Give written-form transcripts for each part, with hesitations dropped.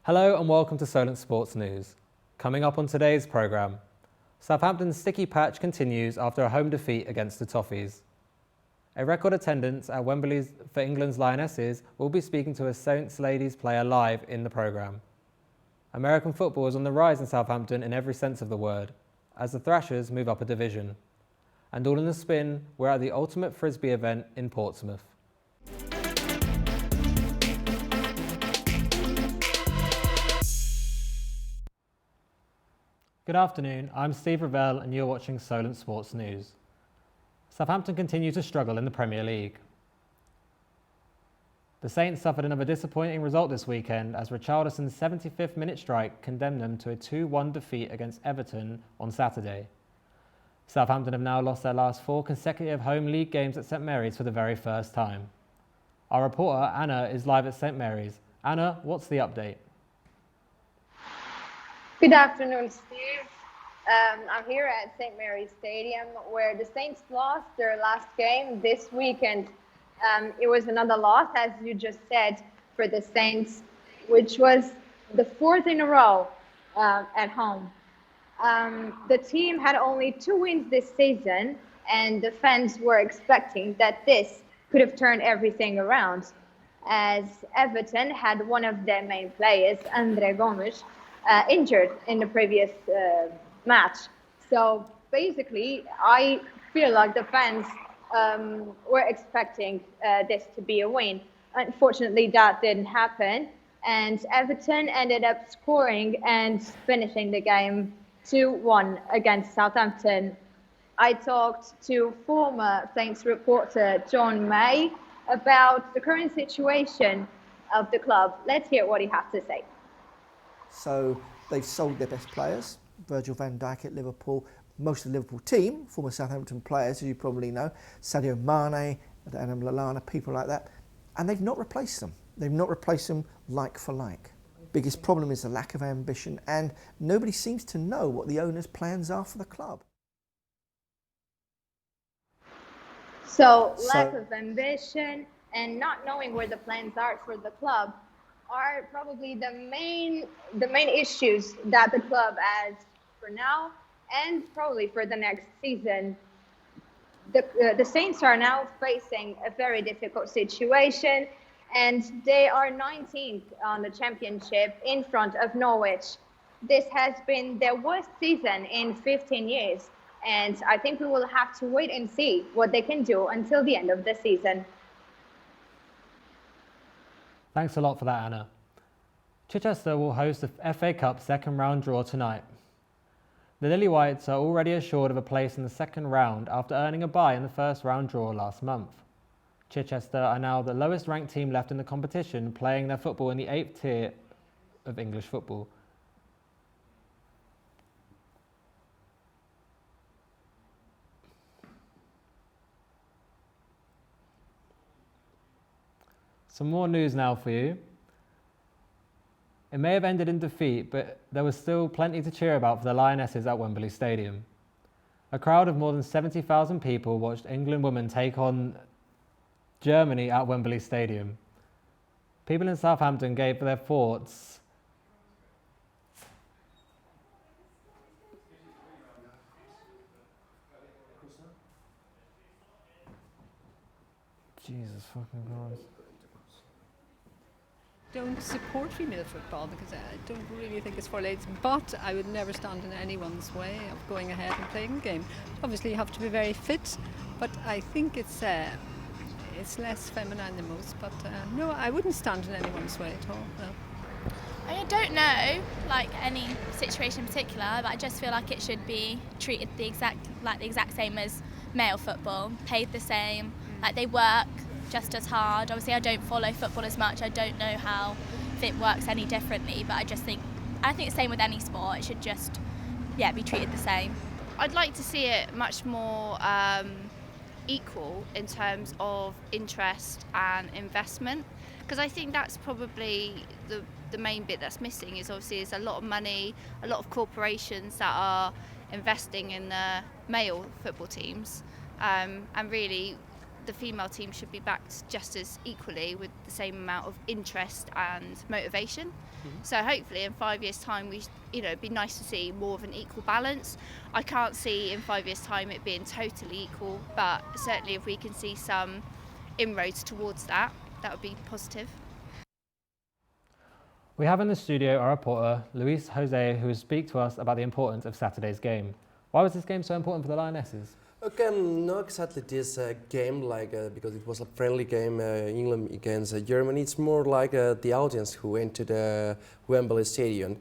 Hello and welcome to Solent Sports News. Coming up on today's programme, Southampton's sticky patch continues after a home defeat against the Toffees. A record attendance at Wembley for England's Lionesses will be speaking to a Saints Ladies player live in the programme. American football is on the rise in Southampton in every sense of the word, as the Thrashers move up a division. And all in the spin, we're at the Ultimate Frisbee event in Portsmouth. Good afternoon, I'm Steve Ravel and you're watching Solent Sports News. Southampton continue to struggle in the Premier League. The Saints suffered another disappointing result this weekend as Richarlison's 75th minute strike condemned them to a 2-1 defeat against Everton on Saturday. Southampton have now lost their last 4 consecutive home league games at St Mary's for the very first time. Our reporter Anna is live at St Mary's. Anna, what's the update? Good afternoon, Steve. I'm here at St Mary's Stadium where the Saints lost their last game this weekend. It was another loss, as you just said, for the Saints, which was the 4th in a row at home. The team had only 2 wins this season, and the fans were expecting that this could have turned everything around, as Everton had one of their main players, Andre Gomes, injured in the previous match. So basically, I feel like the fans were expecting this to be a win. Unfortunately, that didn't happen, and Everton ended up scoring and finishing the game 2-1 against Southampton. I talked to former Saints reporter John May about the current situation of the club. Let's hear what he has to say. So they've sold their best players, Virgil van Dijk at Liverpool, most of the Liverpool team, former Southampton players, as you probably know, Sadio Mane, Adam Lallana, people like that, and they've not replaced them. They've not replaced them like for like. Biggest problem is the lack of ambition, and nobody seems to know what the owner's plans are for the club. So lack of ambition and not knowing where the plans are for the club are probably the main issues that the club has for now and probably for the next season. The Saints are now facing a very difficult situation, and they are 19th on the championship in front of Norwich. This has been their worst season in 15 years, and I think we will have to wait and see what they can do until the end of the season. Thanks a lot for that, Anna. Chichester will host the FA Cup second round draw tonight. The Lily Whites are already assured of a place in the second round after earning a bye in the first round draw last month. Chichester are now the lowest ranked team left in the competition, playing their football in the 8th tier of English football. Some more news now for you. It may have ended in defeat, but there was still plenty to cheer about for the Lionesses at Wembley Stadium. A crowd of more than 70,000 people watched England women take on Germany at Wembley Stadium. People in Southampton gave their thoughts. Jesus fucking Christ. Don't support female football because I don't really think it's for ladies, but I would never stand in anyone's way of going ahead and playing the game. Obviously you have to be very fit, but I think it's less feminine than most, but no, I wouldn't stand in anyone's way at all. No. I don't know like any situation in particular, but I just feel like it should be treated the exact same as male football, paid the same, like they work just as hard. Obviously I don't follow football as much, I don't know how if it works any differently, but I think the same with any sport, it should just be treated the same. I'd like to see it much more equal in terms of interest and investment, because I think that's probably the main bit that's missing. Is obviously there's a lot of money, a lot of corporations that are investing in the male football teams, and really the female team should be backed just as equally with the same amount of interest and motivation. So hopefully in 5 years' time, it'd be nice to see more of an equal balance. I can't see in 5 years' time it being totally equal, but certainly if we can see some inroads towards that, that would be positive. We have in the studio our reporter, Luis Jose, who will speak to us about the importance of Saturday's game. Why was this game so important for the Lionesses? Okay, not exactly this game, because it was a friendly game, England against Germany. It's more like the audience who went to the Wembley Stadium.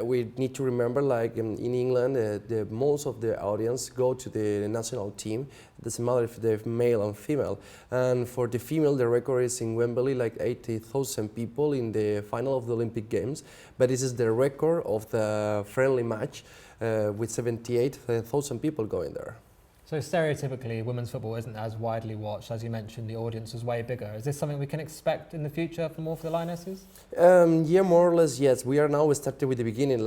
We need to remember, in England, the most of the audience go to the national team. It doesn't matter if they're male or female. And for the female, the record is in Wembley, 80,000 people in the final of the Olympic Games. But this is the record of the friendly match with 78,000 people going there. So stereotypically, women's football isn't as widely watched. As you mentioned, the audience was way bigger. Is this something we can expect in the future for the Lionesses? Yeah, more or less, yes. We are now starting with the beginning,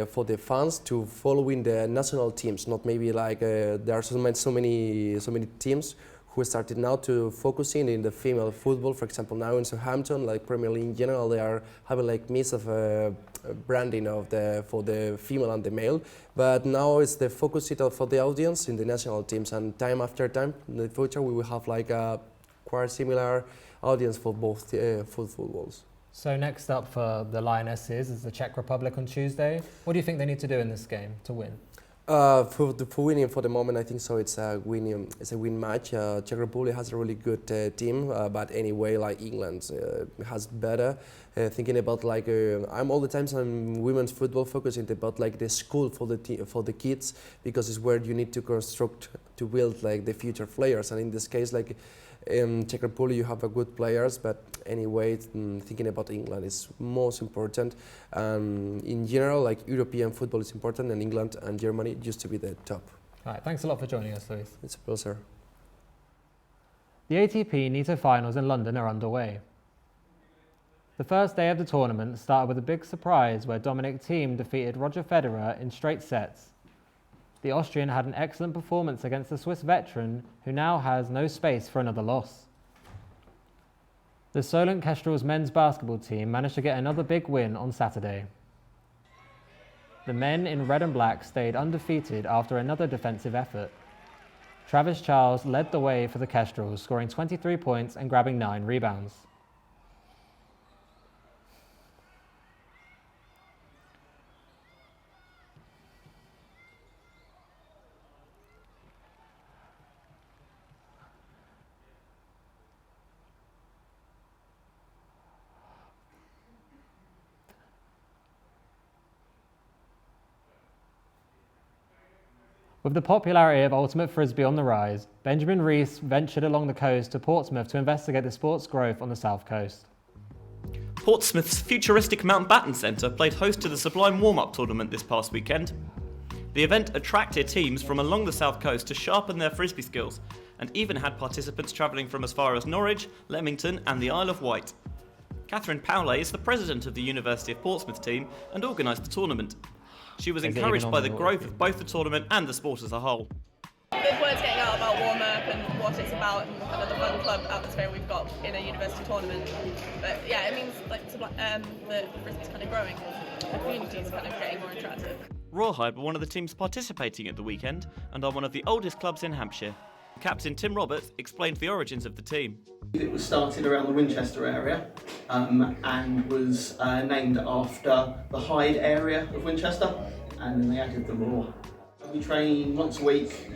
for the fans to following the national teams. Not maybe there are so many teams who started now to focusing in the female football. For example, now in Southampton, Premier League in general, they are having mix of branding for the female and the male. But now it's the focus for the audience in the national teams, and time after time in the future we will have a quite similar audience for both footballs. So next up for the Lionesses is the Czech Republic on Tuesday. What do you think they need to do in this game to win? For winning for the moment, I think so. It's a win match. Czech Republic has a really good team, but anyway, England has better. Thinking about I'm all the time on women's football, focusing about the school for the kids, because it's where you need to construct to build the future players. And in this case, in Czech Republic, you have good players, but anyway, thinking about England is most important. In general, European football is important, and England and Germany used to be the top. All right, thanks a lot for joining us, Luis. It's a pleasure. The ATP NITA finals in London are underway. The first day of the tournament started with a big surprise where Dominic Thiem defeated Roger Federer in straight sets. The Austrian had an excellent performance against the Swiss veteran, who now has no space for another loss. The Solent Kestrels men's basketball team managed to get another big win on Saturday. The men in red and black stayed undefeated after another defensive effort. Travis Charles led the way for the Kestrels, scoring 23 points and grabbing 9 rebounds. With the popularity of ultimate frisbee on the rise, Benjamin Rees ventured along the coast to Portsmouth to investigate the sport's growth on the south coast. Portsmouth's futuristic Mountbatten Centre played host to the Sublime warm-up tournament this past weekend. The event attracted teams from along the south coast to sharpen their frisbee skills, and even had participants travelling from as far as Norwich, Leamington and the Isle of Wight. Catherine Powley is the president of the University of Portsmouth team and organised the tournament. She was encouraged by the growth of both the tournament and the sport as a whole. Good words getting out about warm-up and what it's about and kind of the fun club atmosphere we've got in a university tournament. But yeah, it means the frisbee's kind of growing, the community's kind of getting more attractive. Rawhide were one of the teams participating at the weekend and are one of the oldest clubs in Hampshire. Captain Tim Roberts explained the origins of the team. It was started around the Winchester area and was named after the Hyde area of Winchester, and then they added the Raw. We train once a week,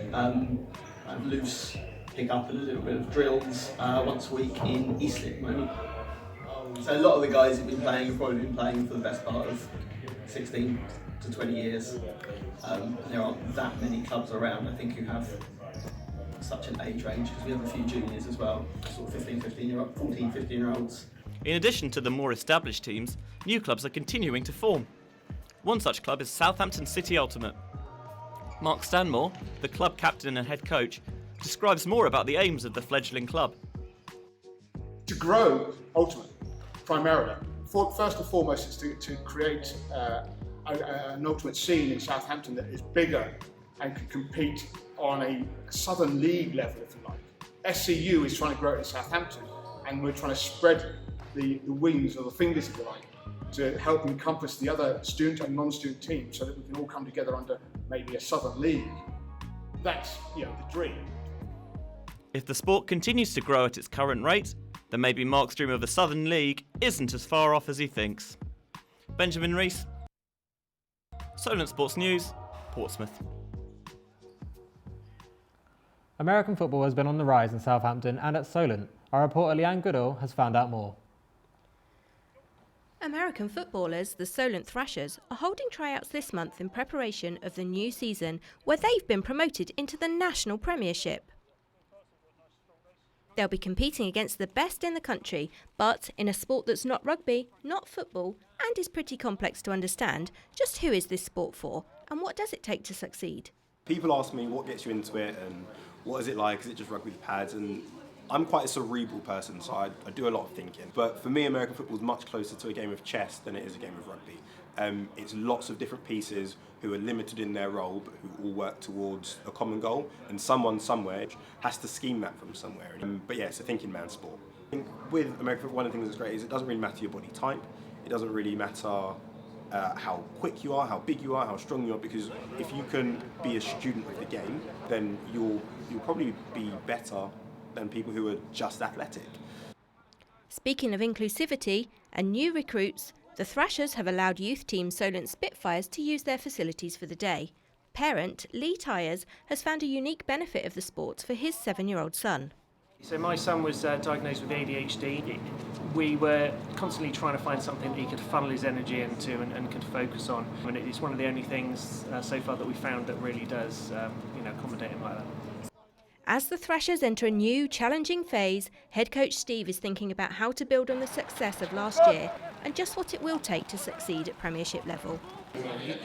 loose, pick up and a little bit of drills once a week in Eastleigh at the moment. So a lot of the guys have probably been playing for the best part of 16 to 20 years. There aren't that many clubs around, I think, who have such an age range, because we have a few juniors as well, sort of 15-year-olds. In addition to the more established teams, new clubs are continuing to form. One such club is Southampton City Ultimate. Mark Stanmore, the club captain and head coach, describes more about the aims of the fledgling club. To grow Ultimate, primarily. First and foremost, is to create an Ultimate scene in Southampton that is bigger and can compete on a Southern League level, if you like. SCU is trying to grow it in Southampton, and we're trying to spread the wings or the fingers, if you like, to help encompass the other student and non-student teams so that we can all come together under maybe a Southern League. That's, the dream. If the sport continues to grow at its current rate, then maybe Mark's dream of a Southern League isn't as far off as he thinks. Benjamin Rees, Solent Sports News, Portsmouth. American football has been on the rise in Southampton and at Solent. Our reporter Leanne Goodall has found out more. American footballers, the Solent Thrashers, are holding tryouts this month in preparation of the new season, where they've been promoted into the National Premiership. They'll be competing against the best in the country, but in a sport that's not rugby, not football, and is pretty complex to understand, just who is this sport for, and what does it take to succeed? People ask me what gets you into it and what is it like, is it just rugby with pads? And I'm quite a cerebral person, so I do a lot of thinking. But for me, American football is much closer to a game of chess than it is a game of rugby. It's lots of different pieces who are limited in their role, but who all work towards a common goal, and someone somewhere has to scheme that from somewhere. But yeah, it's a thinking man's sport. I think with American football, one of the things that's great is it doesn't really matter your body type. It doesn't really matter how quick you are, how big you are, how strong you are, because if you can be a student of the game, then you'll probably be better than people who are just athletic. Speaking of inclusivity and new recruits, the Thrashers have allowed youth team Solent Spitfires to use their facilities for the day. Parent Lee Tyers has found a unique benefit of the sport for his 7-year-old son. So my son was diagnosed with ADHD. We were constantly trying to find something that he could funnel his energy into and could focus on. And it's one of the only things so far that we found that really does accommodate him like that. As the Thrashers enter a new, challenging phase, head coach Steve is thinking about how to build on the success of last year and just what it will take to succeed at Premiership level.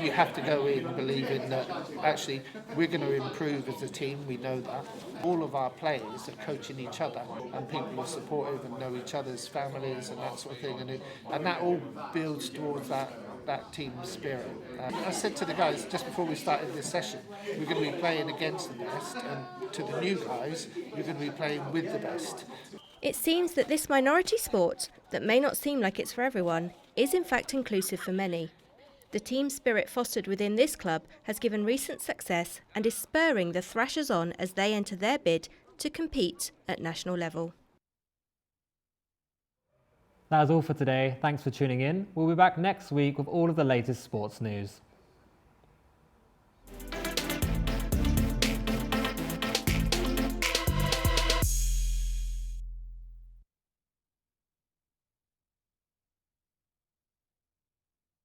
You have to go in believing that actually we're going to improve as a team, we know that. All of our players are coaching each other and people are supportive and know each other's families and that sort of thing, and that all builds towards that team spirit. I said to the guys just before we started this session, we're going to be playing against the best, and to the new guys, you're going to be playing with the best. It seems that this minority sport, that may not seem like it's for everyone, is in fact inclusive for many. The team spirit fostered within this club has given recent success and is spurring the Thrashers on as they enter their bid to compete at national level. That is all for today. Thanks for tuning in. We'll be back next week with all of the latest sports news.